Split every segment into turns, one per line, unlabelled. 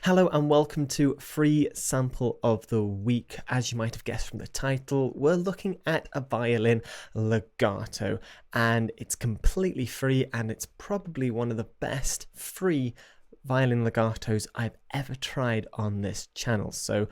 Hello and welcome to Free Sample of the Week. As you might have guessed from the title, we're looking at a violin legato, and it's completely free, and it's probably one of the best free violin legatos I've ever tried on this channel. So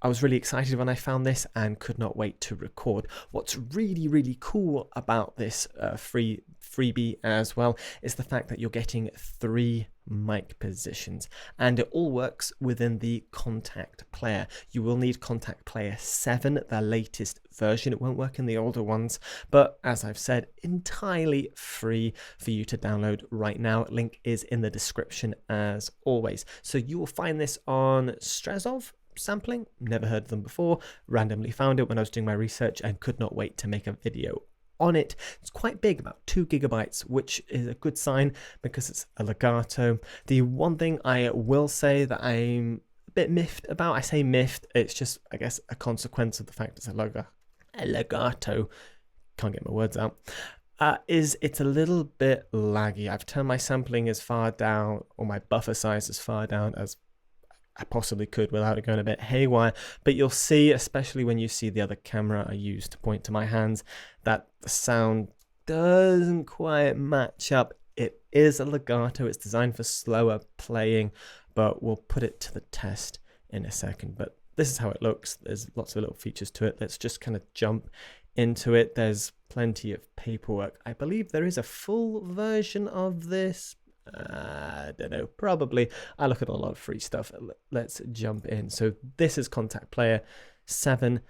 I was really excited when I found this and could not wait to record. What's really cool about this freebie as well is the fact that you're getting 3 mic positions, and it all works within the Kontakt Player. You will need Kontakt Player 7, the latest version. It won't work in the older ones, but as I've said, entirely free for you to download right now. Link is in the description as always. So you will find this on Strezov Sampling. Never heard of them before, randomly found it when I was doing my research and could not wait to make a video on it. It's quite big, about 2 gigabytes, which is a good sign because it's a legato. The one thing I will say that I'm a bit miffed about, I say miffed, it's just, I guess, a consequence of the fact it's a legato, can't get my words out, is it's a little bit laggy. I've turned my sampling as far down, or my buffer size as far down as I possibly could without it going a bit haywire, but you'll see, especially when you see the other camera I use to point to my hands, that the sound doesn't quite match up. It is a legato, it's designed for slower playing, but we'll put it to the test in a second. But this is how it looks. There's lots of little features to it. Let's just kind of jump into it. There's plenty of paperwork. I believe there is a full version of this. I don't know, probably. I look at a lot of free stuff. Let's jump in. So this is Kontakt Player 7.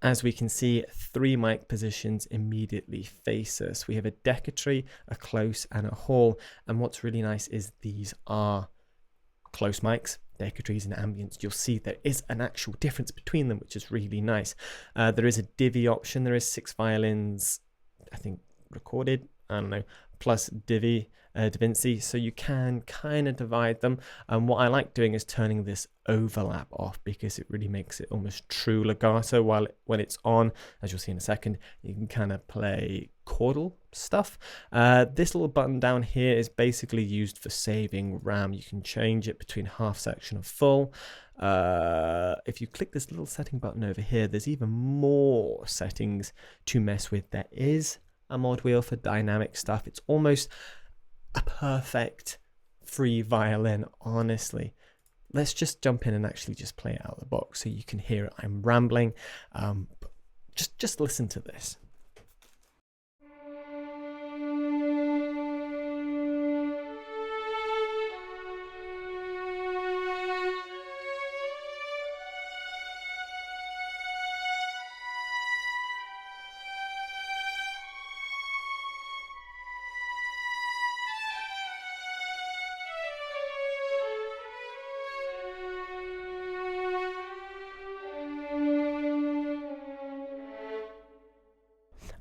As we can see, 3 mic positions immediately face us. We have a decatory, a close, and a hall. And what's really nice is these are close mics, decatories and ambience. You'll see there is an actual difference between them, which is really nice. There is a divvy option. There is 6 violins, I think, recorded, I don't know, plus divvy, Da Vinci, so you can kind of divide them. And what I like doing is turning this overlap off because it really makes it almost true legato. While when it's on, as you'll see in a second, you can kind of play chordal stuff. This little button down here is basically used for saving RAM. You can change it between half section or full. If you click this little setting button over here, there's even more settings to mess with. There is a mod wheel for dynamic stuff. It's almost a perfect free violin, honestly. Let's just jump in and actually just play it out of the box so you can hear it. I'm rambling. Just listen to this.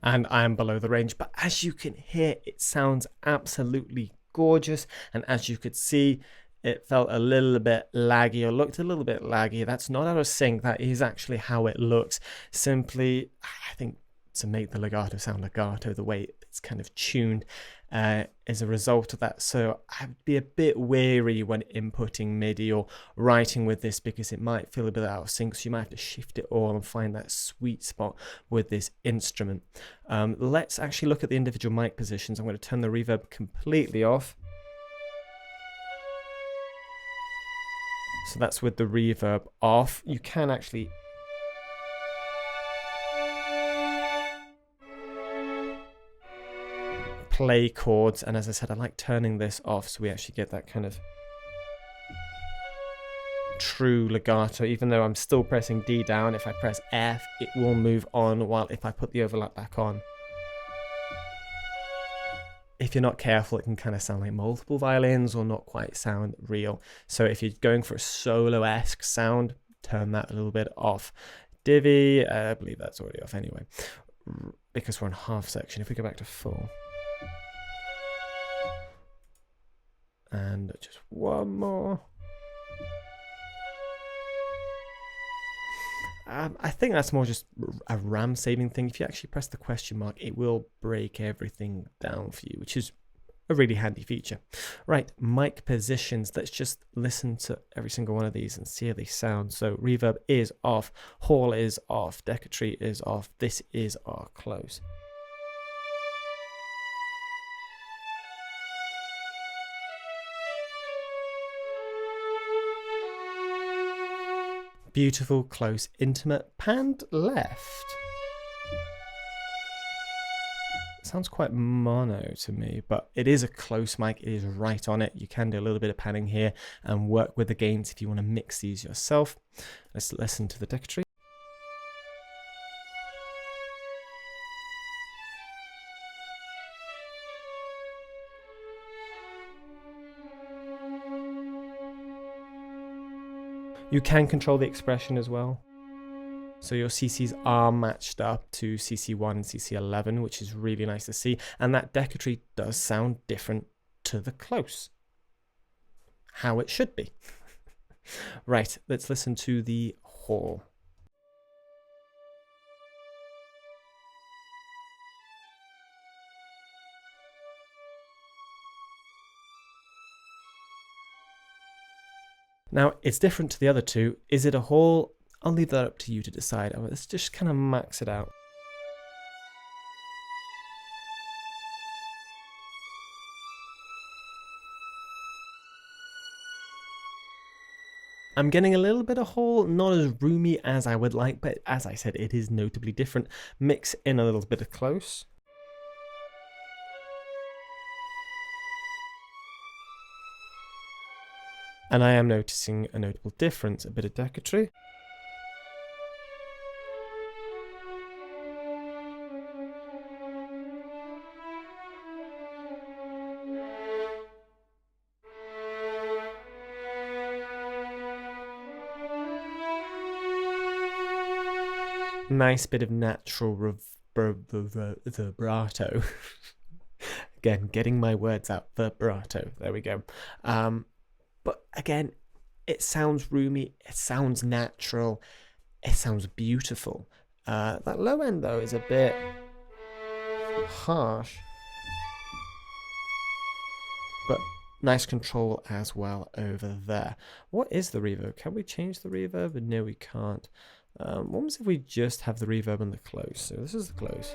And I am below the range, but as you can hear, it sounds absolutely gorgeous. And as you could see, it felt a little bit laggy, or looked a little bit laggy. That's not out of sync. That is actually how it looks. Simply, I think, to make the legato sound legato, the way it's kind of tuned as a result of that. So I'd be a bit wary when inputting MIDI or writing with this, because it might feel a bit out of sync. So you might have to shift it all and find that sweet spot with this instrument. Let's actually look at the individual mic positions. I'm going to turn the reverb completely off. So that's with the reverb off. You can actually play chords, and as I said, I like turning this off so we actually get that kind of true legato. Even though I'm still pressing D down, if I press F, it will move on, while if I put the overlap back on, if you're not careful, it can kind of sound like multiple violins or not quite sound real. So if you're going for a solo-esque sound, turn that a little bit off. Divvy, I believe that's already off anyway, because we're on half section. If we go back to full, and just one more. I think that's more just a RAM saving thing. If you actually press the question mark, it will break everything down for you, which is a really handy feature. Right, mic positions. Let's just listen to every single one of these and see how they sound. So reverb is off, hall is off, decatry is off. This is our close. Beautiful, close, intimate, panned left. Sounds quite mono to me, but it is a close mic. It is right on it. You can do a little bit of panning here and work with the gains if you want to mix these yourself. Let's listen to the decatry. You can control the expression as well. So your CCs are matched up to CC1 and CC11, which is really nice to see. And that decatry does sound different to the close. How it should be. Right, let's listen to the hall. Now, it's different to the other two. Is it a hall? I'll leave that up to you to decide. Let's just kind of max it out. I'm getting a little bit of hall, not as roomy as I would like, but as I said, it is notably different. Mix in a little bit of close. And I am noticing a notable difference, a bit of decatry. Nice bit of natural vibrato. Again, getting my words out. Vibrato. There we go. But again, it sounds roomy. It sounds natural. It sounds beautiful. That low end, though, is a bit harsh. But nice control as well over there. What is the reverb? Can we change the reverb? No, we can't. What was if we just have the reverb and the close? So this is the close.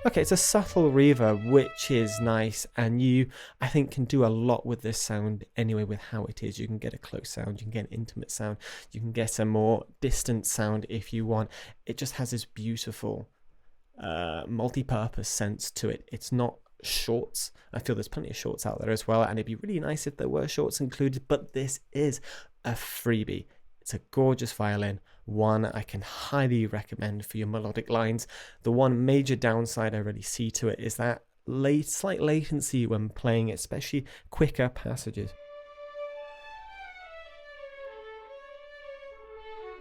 Okay, it's a subtle reverb, which is nice, and you, I think, can do a lot with this sound anyway with how it is. You can get a close sound, you can get an intimate sound, you can get a more distant sound if you want. It just has this beautiful multi-purpose sense to it. It's not shorts. I feel there's plenty of shorts out there as well, and it'd be really nice if there were shorts included, but this is a freebie. It's a gorgeous violin, one I can highly recommend for your melodic lines. The one major downside I really see to it is that slight latency when playing, especially quicker passages,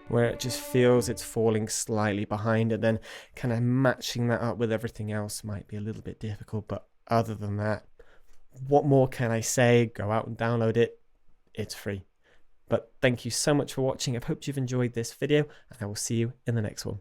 where it just feels it's falling slightly behind, and then kind of matching that up with everything else might be a little bit difficult. But other than that, what more can I say? Go out and download it. It's free. But thank you so much for watching. I hope you've enjoyed this video, and I will see you in the next one.